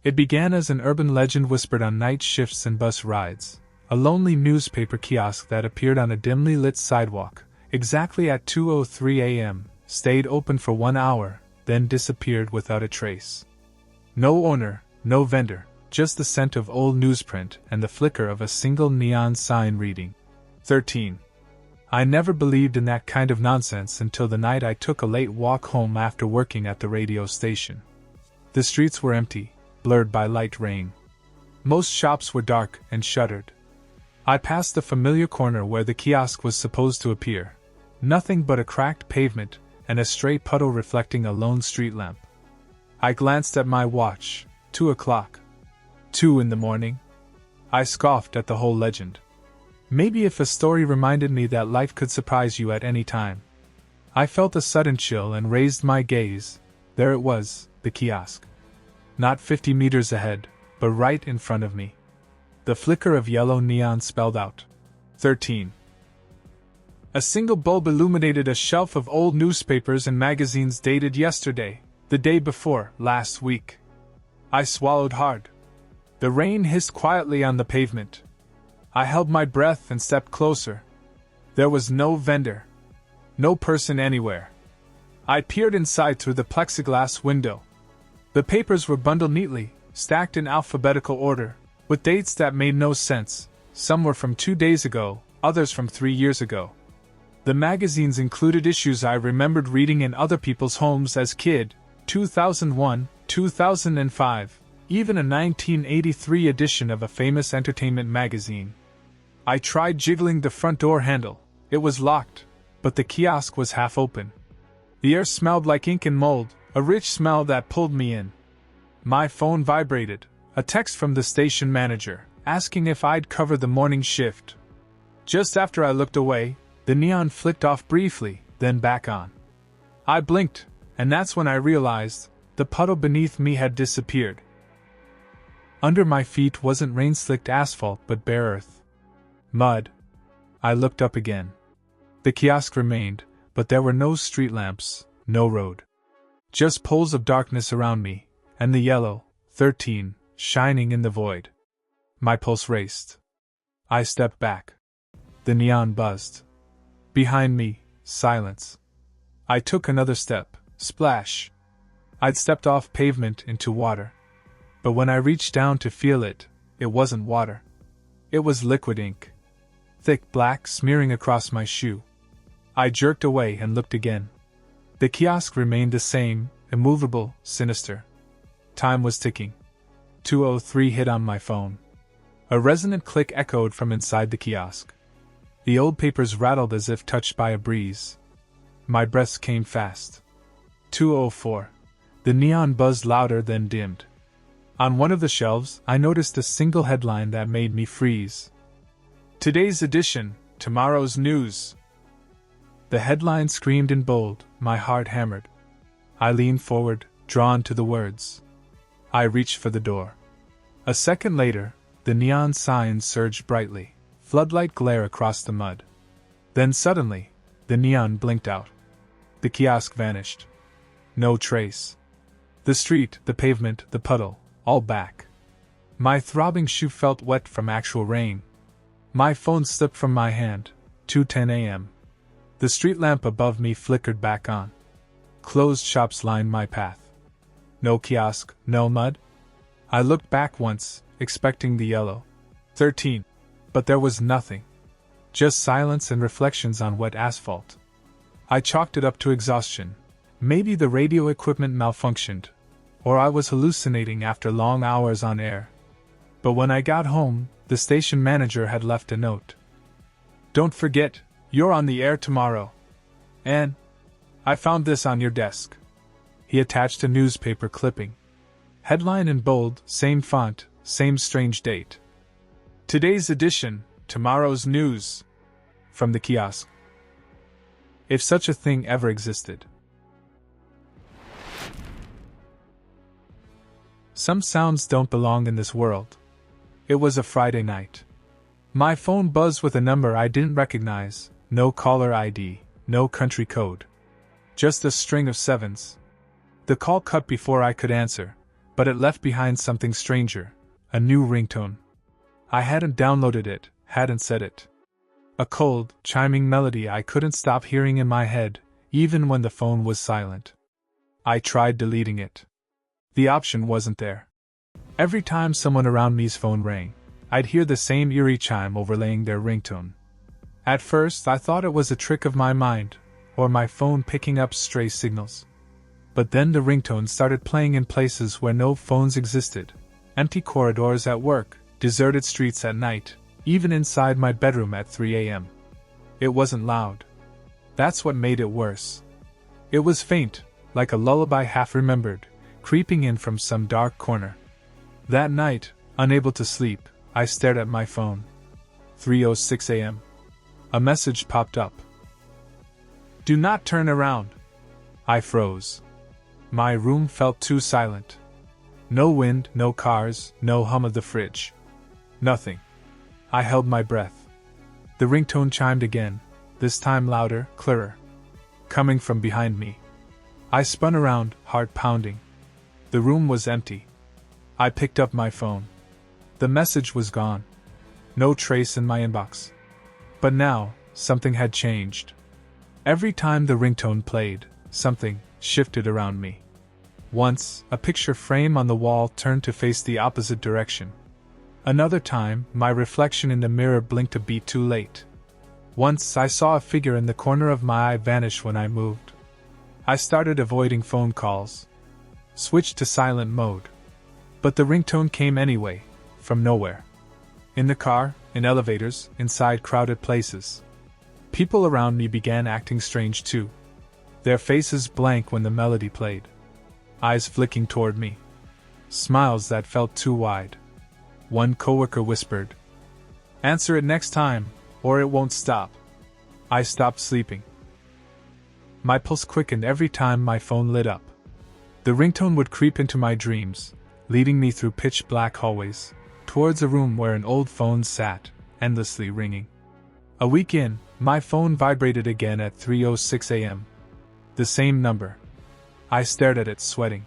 It began as an urban legend whispered on night shifts and bus rides, a lonely newspaper kiosk that appeared on a dimly lit sidewalk, exactly at 2:03 a.m., stayed open for 1 hour, then disappeared without a trace. No owner, no vendor, just the scent of old newsprint and the flicker of a single neon sign reading 13. I never believed in that kind of nonsense until the night I took a late walk home after working at the radio station. The streets were empty, blurred by light rain. Most shops were dark and shuttered. I passed the familiar corner where the kiosk was supposed to appear. Nothing but a cracked pavement and a stray puddle reflecting a lone street lamp. I glanced at my watch. 2 o'clock. 2 in the morning. I scoffed at the whole legend. Maybe if a story reminded me that life could surprise you at any time. I felt a sudden chill and raised my gaze. There it was, the kiosk. Not 50 meters ahead, but right in front of me. The flicker of yellow neon spelled out 13. A single bulb illuminated a shelf of old newspapers and magazines dated yesterday, the day before, last week. I swallowed hard. The rain hissed quietly on the pavement. I held my breath and stepped closer. There was no vendor. No person anywhere. I peered inside through the plexiglass window. The papers were bundled neatly, stacked in alphabetical order, with dates that made no sense. Some were from 2 days ago, others from 3 years ago. The magazines included issues I remembered reading in other people's homes as kid, 2001, 2005, even a 1983 edition of a famous entertainment magazine. I tried jiggling the front door handle. It was locked, but the kiosk was half open. The air smelled like ink and mold, a rich smell that pulled me in. My phone vibrated, a text from the station manager, asking if I'd cover the morning shift. Just after I looked away, the neon flicked off briefly, then back on. I blinked, and that's when I realized the puddle beneath me had disappeared. Under my feet wasn't rain-slicked asphalt but bare earth. Mud. I looked up again. The kiosk remained, but there were no street lamps, no road. Just poles of darkness around me, and the yellow 13 shining in the void. My pulse raced. I stepped back. The neon buzzed. Behind me, silence. I took another step. Splash. I'd stepped off pavement into water. But when I reached down to feel it, it wasn't water. It was liquid ink. Thick black smearing across my shoe. I jerked away and looked again. The kiosk remained the same, immovable, sinister. Time was ticking. 2:03 hit on my phone. A resonant click echoed from inside the kiosk. The old papers rattled as if touched by a breeze. My breaths came fast. 2:04. The neon buzzed louder then dimmed. On one of the shelves, I noticed a single headline that made me freeze. Today's edition, tomorrow's news. The headline screamed in bold, my heart hammered. I leaned forward, drawn to the words. I reached for the door. A second later, the neon sign surged brightly, floodlight glare across the mud. Then suddenly, the neon blinked out. The kiosk vanished. No trace. The street, the pavement, the puddle, all back. My throbbing shoe felt wet from actual rain. My phone slipped from my hand. 2:10 a.m. The street lamp above me flickered back on. Closed shops lined my path. No kiosk, no mud. I looked back once, expecting the yellow 13, but there was nothing. Just silence and reflections on wet asphalt. I chalked it up to exhaustion. Maybe the radio equipment malfunctioned, or I was hallucinating after long hours on air. But when I got home, the station manager had left a note. "Don't forget, you're on the air tomorrow. And I found this on your desk." He attached a newspaper clipping. Headline in bold, same font, same strange date. Today's edition, tomorrow's news. From the kiosk. If such a thing ever existed. Some sounds don't belong in this world. It was a Friday night. My phone buzzed with a number I didn't recognize, no caller ID, no country code. Just a string of sevens. The call cut before I could answer, But it left behind something stranger, a new ringtone. I hadn't downloaded it, hadn't set it. A cold, chiming melody I couldn't stop hearing in my head, even when the phone was silent. I tried deleting it. The option wasn't there. Every time someone around me's phone rang, I'd hear the same eerie chime overlaying their ringtone. At first, I thought it was a trick of my mind, or my phone picking up stray signals. But then the ringtone started playing in places where no phones existed: empty corridors at work, deserted streets at night, even inside my bedroom at 3 a.m. It wasn't loud. That's what made it worse. It was faint, like a lullaby half remembered, creeping in from some dark corner. That night, unable to sleep, I stared at my phone. 3:06 a.m. A message popped up. "Do not turn around." I froze. My room felt too silent. No wind, no cars, no hum of the fridge. Nothing. I held my breath. The ringtone chimed again, this time louder, clearer. Coming from behind me. I spun around, heart pounding. The room was empty. I picked up my phone. The message was gone. No trace in my inbox. But now, something had changed. Every time the ringtone played, something shifted around me. Once, a picture frame on the wall turned to face the opposite direction. Another time, my reflection in the mirror blinked a beat too late. Once, I saw a figure in the corner of my eye vanish when I moved. I started avoiding phone calls. Switched to silent mode. But the ringtone came anyway, from nowhere. In the car, in elevators, inside crowded places. People around me began acting strange too. Their faces blank when the melody played. Eyes flicking toward me. Smiles that felt too wide. One coworker whispered, "Answer it next time, or it won't stop." I stopped sleeping. My pulse quickened every time my phone lit up. The ringtone would creep into my dreams, leading me through pitch-black hallways, towards a room where an old phone sat, endlessly ringing. A week in, my phone vibrated again at 3:06 a.m. The same number. I stared at it, sweating.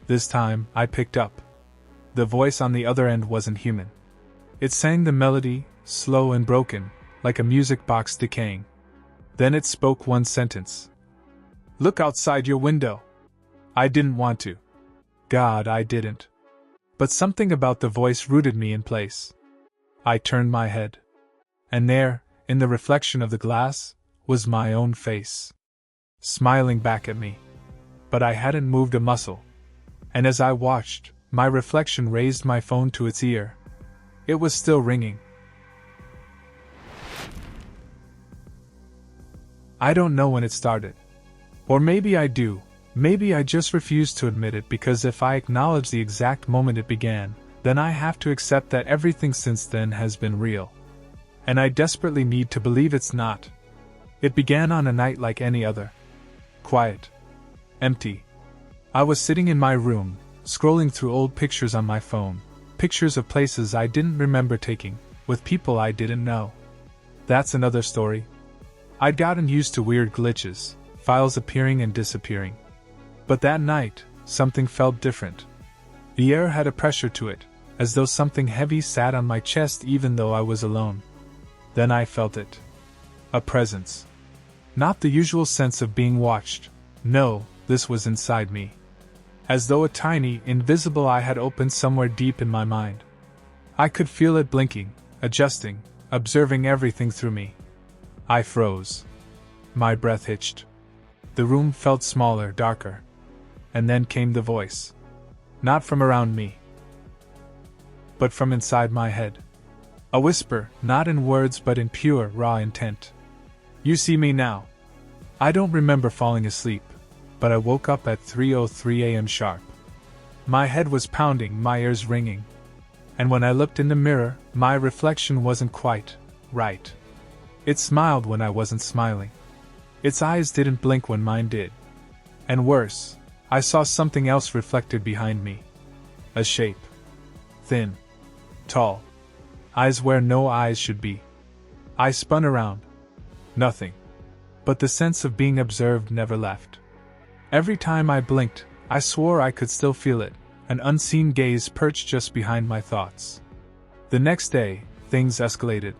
This time, I picked up. The voice on the other end wasn't human. It sang the melody, slow and broken, like a music box decaying. Then it spoke one sentence. "Look outside your window." I didn't want to. God, I didn't. But something about the voice rooted me in place. I turned my head. And there, in the reflection of the glass, was my own face. Smiling back at me. But I hadn't moved a muscle. And as I watched, my reflection raised my phone to its ear. It was still ringing. I don't know when it started. Or maybe I do. Maybe I just refuse to admit it, because if I acknowledge the exact moment it began, then I have to accept that everything since then has been real. And I desperately need to believe it's not. It began on a night like any other. Quiet. Empty. I was sitting in my room, scrolling through old pictures on my phone, pictures of places I didn't remember taking, with people I didn't know. That's another story. I'd gotten used to weird glitches, files appearing and disappearing. But that night, something felt different. The air had a pressure to it, as though something heavy sat on my chest even though I was alone. Then I felt it. A presence. Not the usual sense of being watched. No, this was inside me. As though a tiny, invisible eye had opened somewhere deep in my mind. I could feel it blinking, adjusting, observing everything through me. I froze. My breath hitched. The room felt smaller, darker. And then came the voice. Not from around me, but from inside my head. A whisper, not in words but in pure, raw intent. "You see me now." I don't remember falling asleep, but I woke up at 3:03 a.m. sharp. My head was pounding, my ears ringing. And when I looked in the mirror, my reflection wasn't quite right. It smiled when I wasn't smiling. Its eyes didn't blink when mine did. And worse, I saw something else reflected behind me. A shape. Thin. Tall. Eyes where no eyes should be. I spun around. Nothing. But the sense of being observed never left. Every time I blinked, I swore I could still feel it, an unseen gaze perched just behind my thoughts. The next day, things escalated.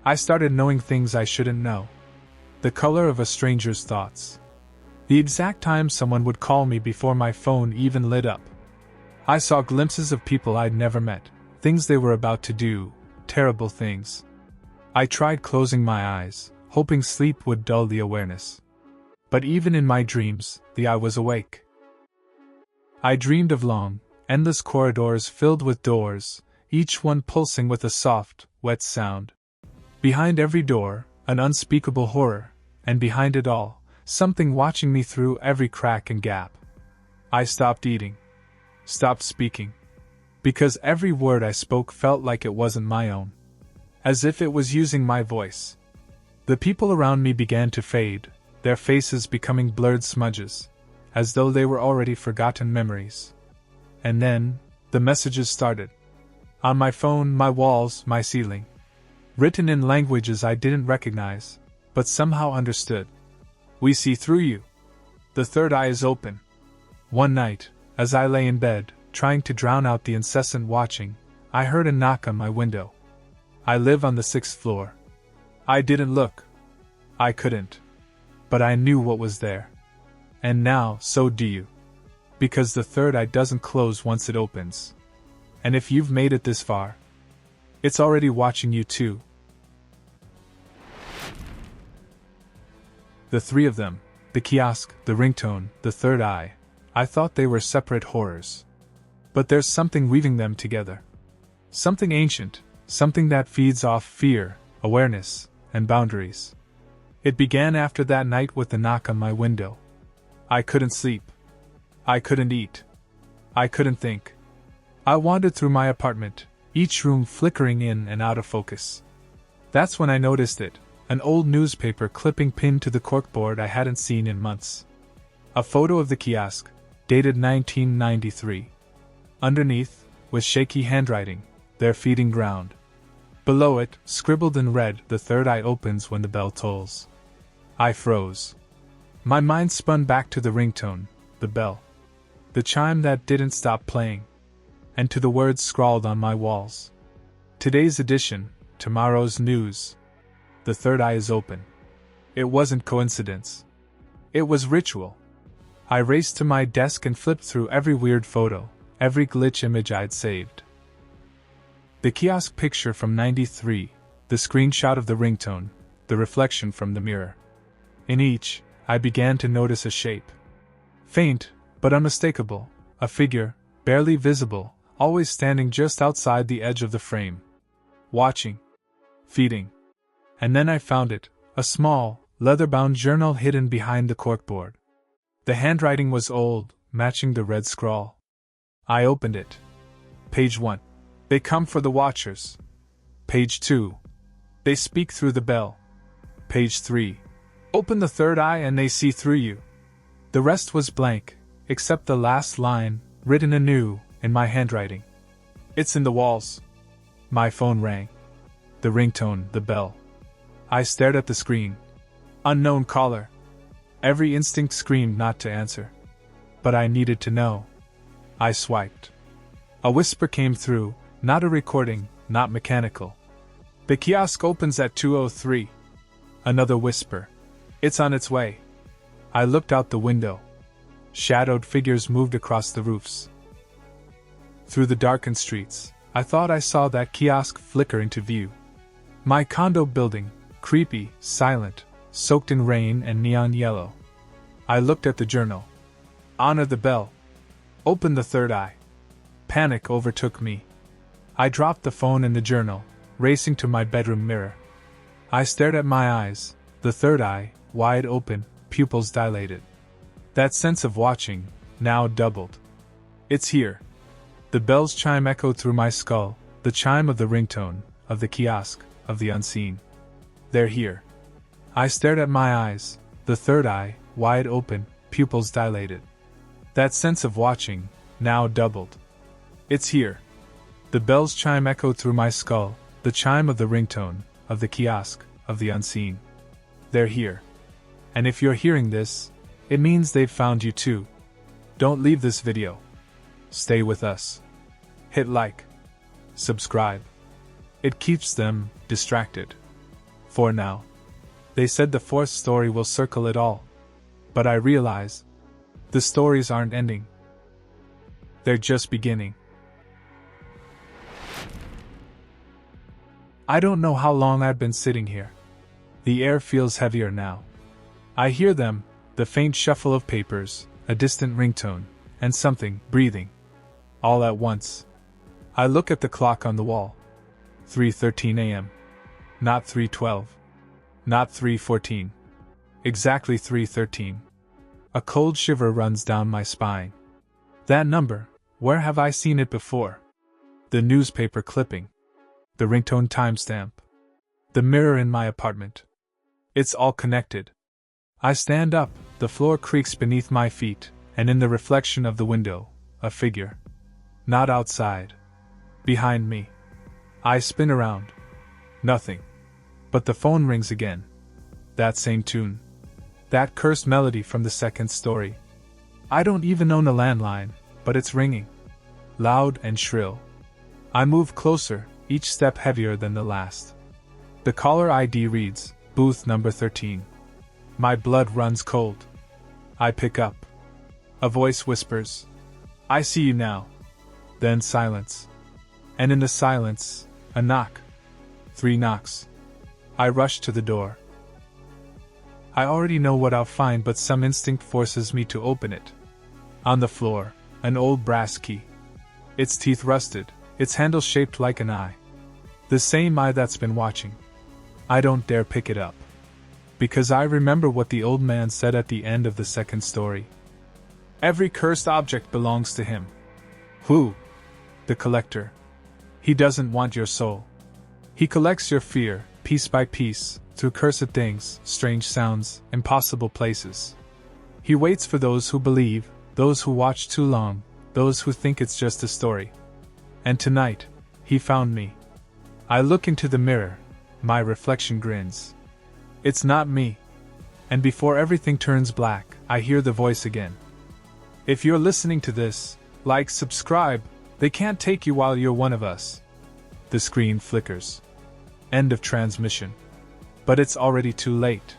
I started knowing things I shouldn't know. The color of a stranger's thoughts. The exact time someone would call me before my phone even lit up. I saw glimpses of people I'd never met, things they were about to do, terrible things. I tried closing my eyes, hoping sleep would dull the awareness. But even in my dreams, the eye was awake. I dreamed of long, endless corridors filled with doors, each one pulsing with a soft, wet sound. Behind every door, an unspeakable horror, and behind it all, something watching me through every crack and gap. I stopped eating. Stopped speaking. Because every word I spoke felt like it wasn't my own. As if it was using my voice. The people around me began to fade, their faces becoming blurred smudges, as though they were already forgotten memories. And then, the messages started. On my phone, my walls, my ceiling. Written in languages I didn't recognize, but somehow understood. We see through you. The third eye is open. One night, as I lay in bed, trying to drown out the incessant watching, I heard a knock on my window. I live on the 6th floor. I didn't look. I couldn't. But I knew what was there. And now, so do you. Because the third eye doesn't close once it opens. And if you've made it this far, it's already watching you too. The three of them, the kiosk, the ringtone, the third eye, I thought they were separate horrors. But there's something weaving them together. Something ancient, something that feeds off fear, awareness, and boundaries. It began after that night with the knock on my window. I couldn't sleep. I couldn't eat. I couldn't think. I wandered through my apartment, each room flickering in and out of focus. That's when I noticed it, an old newspaper clipping pinned to the corkboard I hadn't seen in months. A photo of the kiosk, dated 1993. Underneath, with shaky handwriting, their feeding ground. Below it, scribbled in red, the third eye opens when the bell tolls. I froze. My mind spun back to the ringtone, the bell. The chime that didn't stop playing. And to the words scrawled on my walls. Today's edition, tomorrow's news. The third eye is open. It wasn't coincidence. It was ritual. I raced to my desk and flipped through every weird photo, every glitch image I'd saved. The kiosk picture from '93, the screenshot of the ringtone, the reflection from the mirror. In each, I began to notice a shape. Faint, but unmistakable, a figure, barely visible, always standing just outside the edge of the frame. Watching. Feeding. And then I found it, a small, leather-bound journal hidden behind the corkboard. The handwriting was old, matching the red scrawl. I opened it. Page 1. They come for the watchers. Page 2. They speak through the bell. Page 3. Open the third eye and they see through you. The rest was blank, except the last line, written anew, in my handwriting. It's in the walls. My phone rang. The ringtone, the bell. I stared at the screen. Unknown caller. Every instinct screamed not to answer. But I needed to know. I swiped. A whisper came through, not a recording, not mechanical. The kiosk opens at 2:03. Another whisper. It's on its way. I looked out the window. Shadowed figures moved across the roofs. Through the darkened streets, I thought I saw that kiosk flicker into view. My condo building, creepy, silent, soaked in rain and neon yellow. I looked at the journal. Honor the bell. Open the third eye. Panic overtook me. I dropped the phone and the journal, racing to my bedroom mirror. I stared at my eyes, the third eye, wide open, pupils dilated. That sense of watching, now doubled. It's here. The bell's chime echoed through my skull, the chime of the ringtone, of the kiosk, of the unseen. They're here. I stared at my eyes, the third eye, wide open, pupils dilated. That sense of watching, now doubled. It's here. The bell's chime echoed through my skull, the chime of the ringtone, of the kiosk, of the unseen. They're here. And if you're hearing this, it means they've found you too. Don't leave this video. stay with us. Hit like. Subscribe. It keeps them distracted. For now. They said the fourth story will circle it all. But I realize the stories aren't ending. They're just beginning. I don't know how long I've been sitting here. The air feels heavier now. I hear them, the faint shuffle of papers, a distant ringtone, and something breathing. All at once. I look at the clock on the wall. 3:13 a.m. Not 3:12. Not 3:14. Exactly 3:13. A cold shiver runs down my spine. That number, where have I seen it before? The newspaper clipping. The ringtone timestamp. The mirror in my apartment. It's all connected. I stand up, the floor creaks beneath my feet, and in the reflection of the window, a figure. Not outside. Behind me. I spin around. Nothing. But the phone rings again. That same tune. That cursed melody from the second story. I don't even own a landline, but it's ringing. Loud and shrill. I move closer, each step heavier than the last. The caller ID reads, Booth No.13. My blood runs cold. I pick up. A voice whispers, I see you now. Then silence. And in the silence, a knock. 3 knocks. I rush to the door. I already know what I'll find, but some instinct forces me to open it. On the floor, an old brass key. Its teeth rusted, its handle shaped like an eye. The same eye that's been watching. I don't dare pick it up. Because I remember what the old man said at the end of the second story. Every cursed object belongs to him. Who? The collector. He doesn't want your soul. He collects your fear, piece by piece, through cursed things, strange sounds, impossible places. He waits for those who believe, those who watch too long, those who think it's just a story. And tonight, he found me. I look into the mirror, my reflection grins. It's not me. And before everything turns black, I hear the voice again. If you're listening to this, like, subscribe, they can't take you while you're one of us. The screen flickers. End of transmission. But it's already too late.